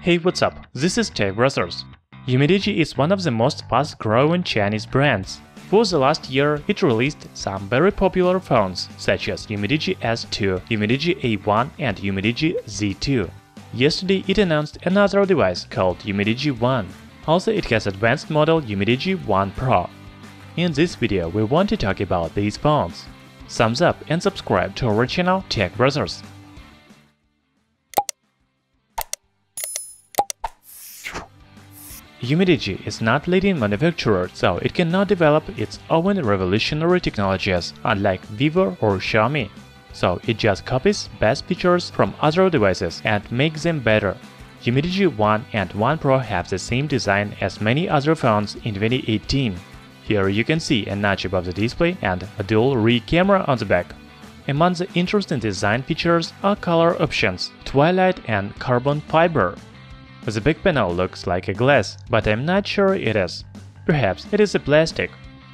Hey, what's up? This is Tech Brothers. UMIDIGI is one of the most fast-growing Chinese brands. For the last year, it released some very popular phones, such as UMIDIGI S2, UMIDIGI A1 and UMIDIGI Z2. Yesterday, it announced another device called UMIDIGI One. Also, it has advanced model UMIDIGI One Pro. In this video, we want to talk about these phones. Thumbs up and subscribe to our channel Tech Brothers. UMIDIGI is not leading manufacturer, so it cannot develop its own revolutionary technologies, unlike Vivo or Xiaomi. So it just copies best features from other devices and makes them better. UMIDIGI One and One Pro have the same design as many other phones in 2018. Here you can see a notch above the display and a dual rear camera on the back. Among the interesting design features are color options, twilight and carbon fiber. The back panel looks like a glass, but I'm not sure it is. Perhaps it is a plastic.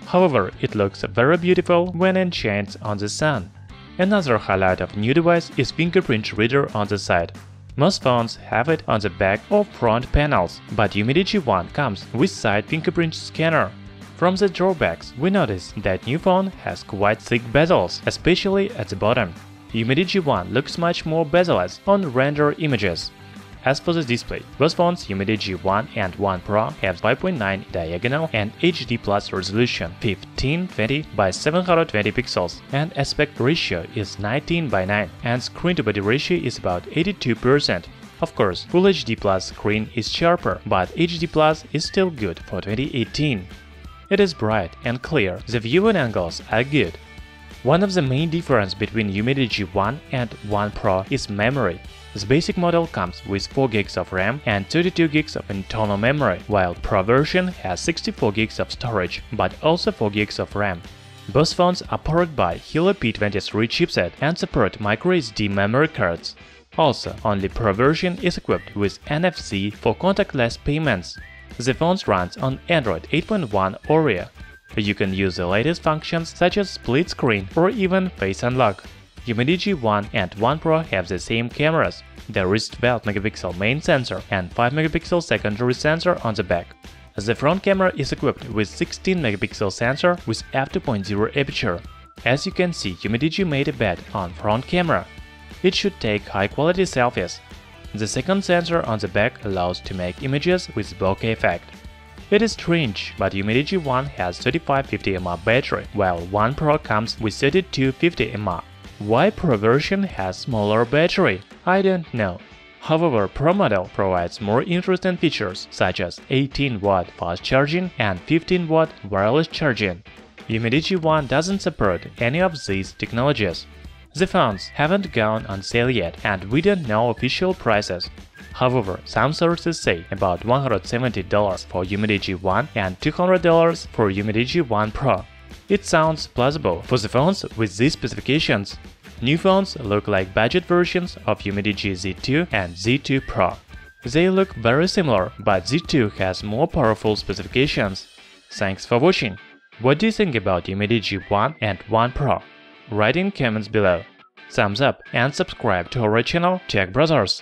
However, it looks very beautiful when it shines on the sun. Another highlight of new device is Fingerprint Reader on the side. Most phones have it on the back or front panels, but UMIDIGI One comes with side fingerprint scanner. From the drawbacks, we notice that new phone has quite thick bezels, especially at the bottom. UMIDIGI One looks much more bezel-less on render images. As for the display, both phones UMIDIGI One and One Pro have 5.9 diagonal and HD Plus resolution 1520 by 720 pixels, and aspect ratio is 19:9, and screen-to-body ratio is about 82%. Of course, Full HD Plus screen is sharper, but HD Plus is still good for 2018. It is bright and clear, the viewing angles are good. One of the main differences between UMIDIGI One and One Pro is memory. The basic model comes with 4 GB of RAM and 32 GB of internal memory, while Pro version has 64 GB of storage, but also 4 GB of RAM. Both phones are powered by Helio P23 chipset and support microSD memory cards. Also, only Pro version is equipped with NFC for contactless payments. The phones runs on Android 8.1 Oreo. You can use the latest functions such as split screen or even face unlock. UMIDIGI One and One Pro have the same cameras. There is 12-megapixel main sensor and 5-megapixel secondary sensor on the back. The front camera is equipped with 16-megapixel sensor with f2.0 aperture. As you can see, UMIDIGI made a bet on front camera. It should take high-quality selfies. The second sensor on the back allows to make images with bokeh effect. It is strange, but UMIDIGI One has 3550 mAh battery, while One Pro comes with 3250 mAh. Why Pro version has smaller battery? I don't know. However, Pro model provides more interesting features such as 18-watt fast charging and 15-watt wireless charging. UMIDIGI One doesn't support any of these technologies. The phones haven't gone on sale yet and we don't know official prices. However, some sources say about $170 for UMIDIGI One and $200 for UMIDIGI One Pro. It sounds plausible for the phones with these specifications. New phones look like budget versions of UMIDIGI Z2 and Z2 Pro. They look very similar, but Z2 has more powerful specifications. Thanks for watching. What do you think about UMIDIGI One and One Pro? Write in comments below. Thumbs up and subscribe to our channel Tech Brothers.